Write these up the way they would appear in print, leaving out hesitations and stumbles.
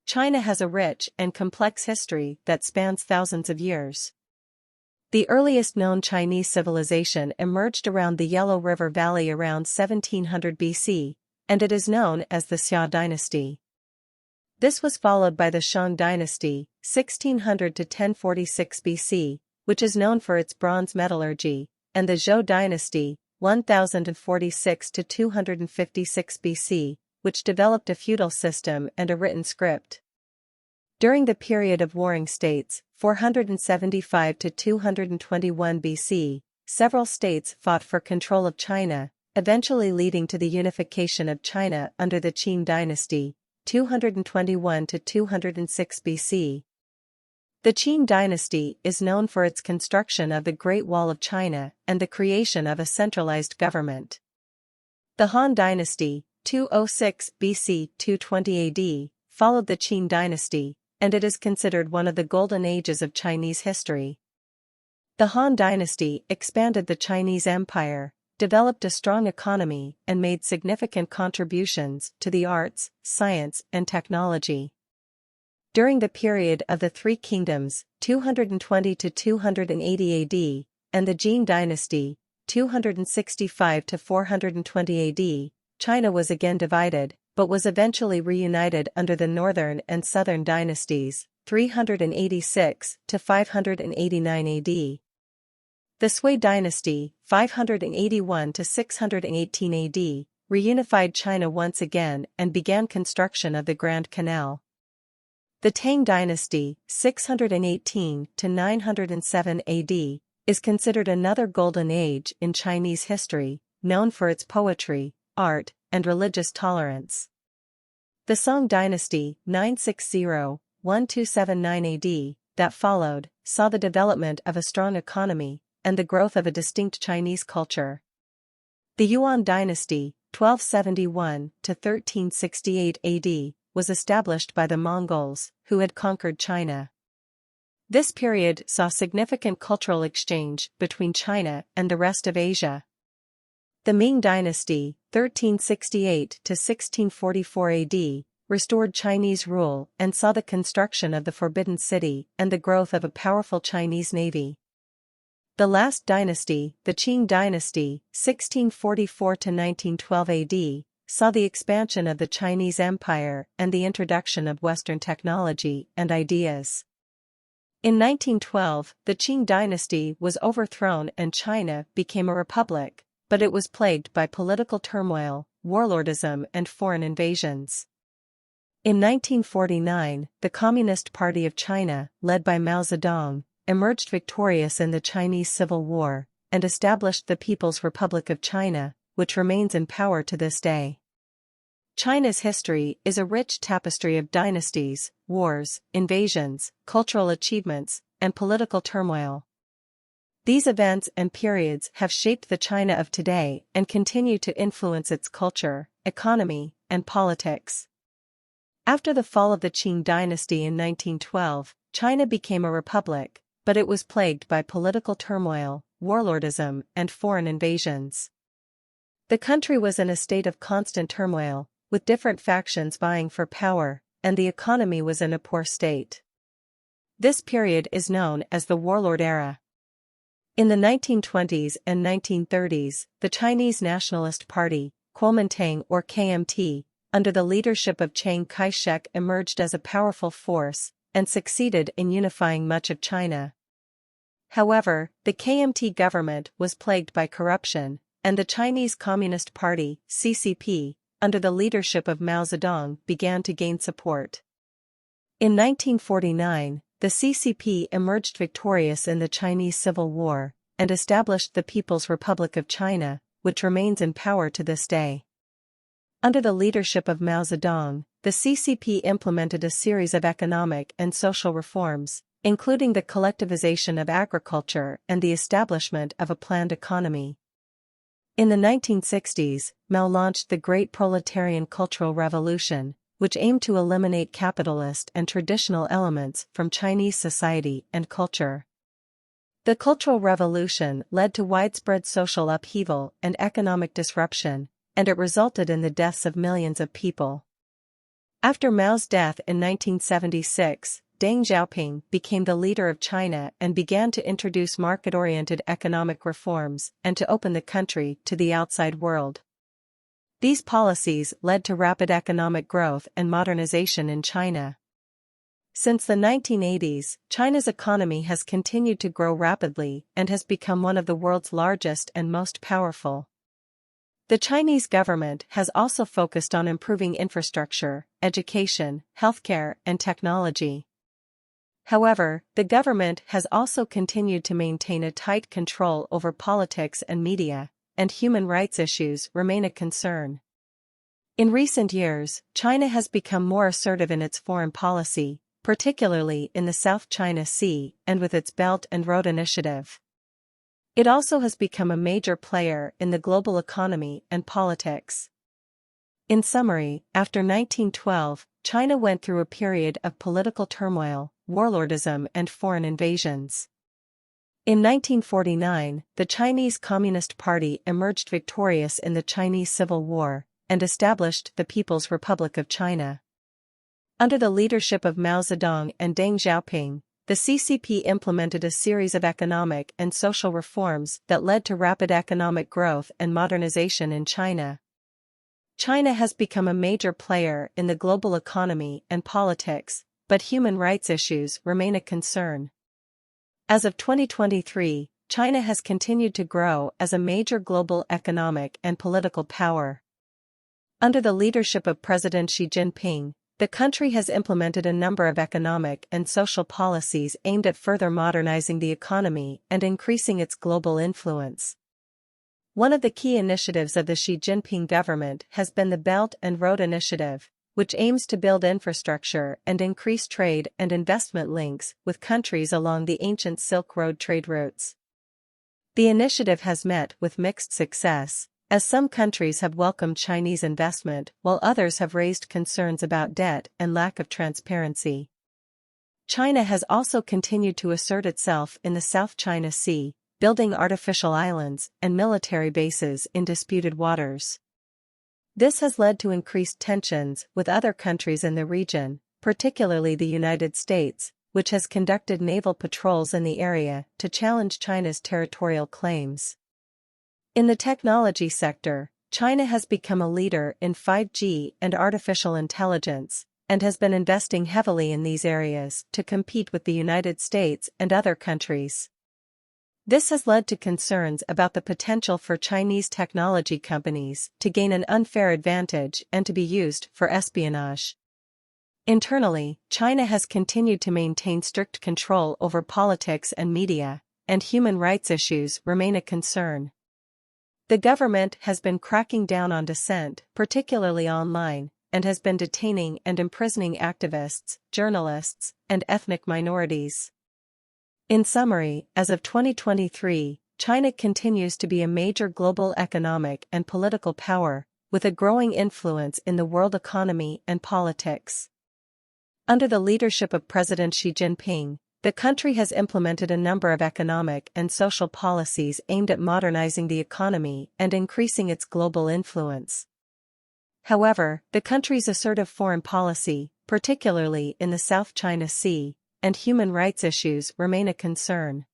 China has a rich and complex history that spans thousands of years. The earliest known Chinese civilization emerged around the Yellow River Valley around 1700 BC, and it is known as the Xia dynasty. This was followed by the Shang dynasty, 1600 to 1046 BC, which is known for its bronze metallurgy, and the Zhou dynasty, 1046 to 256 BC, which developed a feudal system and a written script. During the period of warring states, 475 to 221 BC, several states fought for control of China, eventually leading to the unification of China under the Qin dynasty, 221 to 206 BC. The Qin dynasty is known for its construction of the Great Wall of China and the creation of a centralized government. The Han dynasty, 206 BC 220 AD, followed the Qin dynasty, and it is considered one of the golden ages of Chinese history. The Han dynasty expanded the Chinese empire, developed a strong economy, and made significant contributions to the arts, science, and technology. During the period of the Three Kingdoms, 220 to 280 AD, and the Jin dynasty, 265 to 420 AD, China was again divided, but was eventually reunited under the Northern and Southern dynasties, 386 to 589 AD. The Sui dynasty, 581 to 618 AD, reunified China once again and began construction of the Grand Canal. The Tang dynasty, 618 to 907 AD, is considered another golden age in Chinese history, known for its poetry, art, and religious tolerance. The Song dynasty, 960-1279 AD, that followed, saw the development of a strong economy and the growth of a distinct Chinese culture. The Yuan dynasty, 1271 to 1368 AD, was established by the Mongols, who had conquered China. This period saw significant cultural exchange between China and the rest of Asia. The Ming dynasty, 1368 to 1644 AD, restored Chinese rule and saw the construction of the Forbidden City and the growth of a powerful Chinese navy. The last dynasty, the Qing dynasty, 1644 to 1912 AD, saw the expansion of the Chinese Empire and the introduction of Western technology and ideas. In 1912, the Qing dynasty was overthrown and China became a republic, but it was plagued by political turmoil, warlordism, and foreign invasions. In 1949, the Communist Party of China, led by Mao Zedong, emerged victorious in the Chinese Civil War, and established the People's Republic of China, which remains in power to this day. China's history is a rich tapestry of dynasties, wars, invasions, cultural achievements, and political turmoil. These events and periods have shaped the China of today and continue to influence its culture, economy, and politics. After the fall of the Qing dynasty in 1912, China became a republic, but it was plagued by political turmoil, warlordism, and foreign invasions. The country was in a state of constant turmoil, with different factions vying for power, and the economy was in a poor state. This period is known as the Warlord era. In the 1920s and 1930s, the Chinese Nationalist Party, Kuomintang or KMT, under the leadership of Chiang Kai-shek emerged as a powerful force, and succeeded in unifying much of China. However, the KMT government was plagued by corruption, and the Chinese Communist Party, CCP, under the leadership of Mao Zedong began to gain support. In 1949, the CCP emerged victorious in the Chinese Civil War, and established the People's Republic of China, which remains in power to this day. Under the leadership of Mao Zedong, the CCP implemented a series of economic and social reforms, including the collectivization of agriculture and the establishment of a planned economy. In the 1960s, Mao launched the Great Proletarian Cultural Revolution, which aimed to eliminate capitalist and traditional elements from Chinese society and culture. The Cultural Revolution led to widespread social upheaval and economic disruption, and it resulted in the deaths of millions of people. After Mao's death in 1976, Deng Xiaoping became the leader of China and began to introduce market-oriented economic reforms and to open the country to the outside world. These policies led to rapid economic growth and modernization in China. Since the 1980s, China's economy has continued to grow rapidly and has become one of the world's largest and most powerful. The Chinese government has also focused on improving infrastructure, education, healthcare, and technology. However, the government has also continued to maintain a tight control over politics and media, and human rights issues remain a concern. In recent years, China has become more assertive in its foreign policy, particularly in the South China Sea and with its Belt and Road Initiative. It also has become a major player in the global economy and politics. In summary, after 1912, China went through a period of political turmoil, warlordism, and foreign invasions. In 1949, the Chinese Communist Party emerged victorious in the Chinese Civil War and established the People's Republic of China. Under the leadership of Mao Zedong and Deng Xiaoping, the CCP implemented a series of economic and social reforms that led to rapid economic growth and modernization in China. China has become a major player in the global economy and politics, but human rights issues remain a concern. As of 2023, China has continued to grow as a major global economic and political power. Under the leadership of President Xi Jinping, the country has implemented a number of economic and social policies aimed at further modernizing the economy and increasing its global influence. One of the key initiatives of the Xi Jinping government has been the Belt and Road Initiative, which aims to build infrastructure and increase trade and investment links with countries along the ancient Silk Road trade routes. The initiative has met with mixed success, as some countries have welcomed Chinese investment while others have raised concerns about debt and lack of transparency. China has also continued to assert itself in the South China Sea, building artificial islands and military bases in disputed waters. This has led to increased tensions with other countries in the region, particularly the United States, which has conducted naval patrols in the area to challenge China's territorial claims. In the technology sector, China has become a leader in 5G and artificial intelligence, and has been investing heavily in these areas to compete with the United States and other countries. This has led to concerns about the potential for Chinese technology companies to gain an unfair advantage and to be used for espionage. Internally, China has continued to maintain strict control over politics and media, and human rights issues remain a concern. The government has been cracking down on dissent, particularly online, and has been detaining and imprisoning activists, journalists, and ethnic minorities. In summary, as of 2023, China continues to be a major global economic and political power, with a growing influence in the world economy and politics. Under the leadership of President Xi Jinping, the country has implemented a number of economic and social policies aimed at modernizing the economy and increasing its global influence. However, the country's assertive foreign policy, particularly in the South China Sea, and human rights issues remain a concern.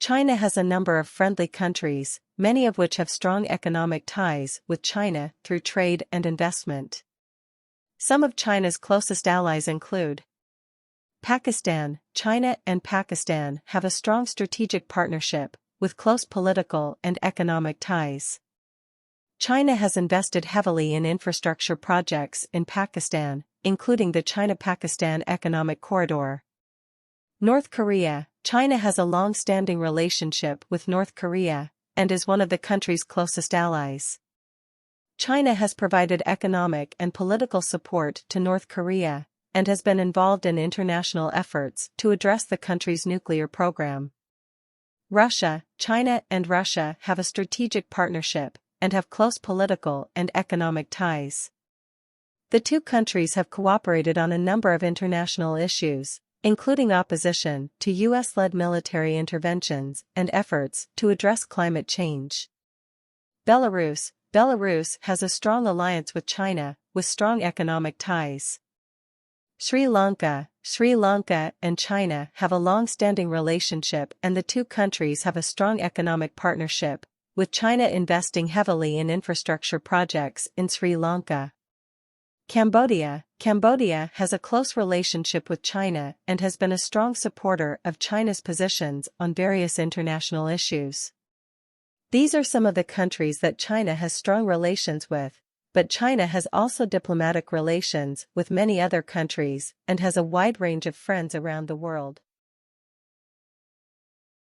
China has a number of friendly countries, many of which have strong economic ties with China through trade and investment. Some of China's closest allies include Pakistan. China and Pakistan have a strong strategic partnership, with close political and economic ties. China has invested heavily in infrastructure projects in Pakistan, including the China-Pakistan Economic Corridor. North Korea. China has a long-standing relationship with North Korea, and is one of the country's closest allies. China has provided economic and political support to North Korea, and has been involved in international efforts to address the country's nuclear program. Russia. China and Russia have a strategic partnership, and have close political and economic ties. The two countries have cooperated on a number of international issues, including opposition to US-led military interventions and efforts to address climate change. Belarus. Belarus has a strong alliance with China, with strong economic ties. Sri Lanka and China have a long-standing relationship, and the two countries have a strong economic partnership, with China investing heavily in infrastructure projects in Sri Lanka. Cambodia has a close relationship with China and has been a strong supporter of China's positions on various international issues. These are some of the countries that China has strong relations with, but China has also diplomatic relations with many other countries and has a wide range of friends around the world.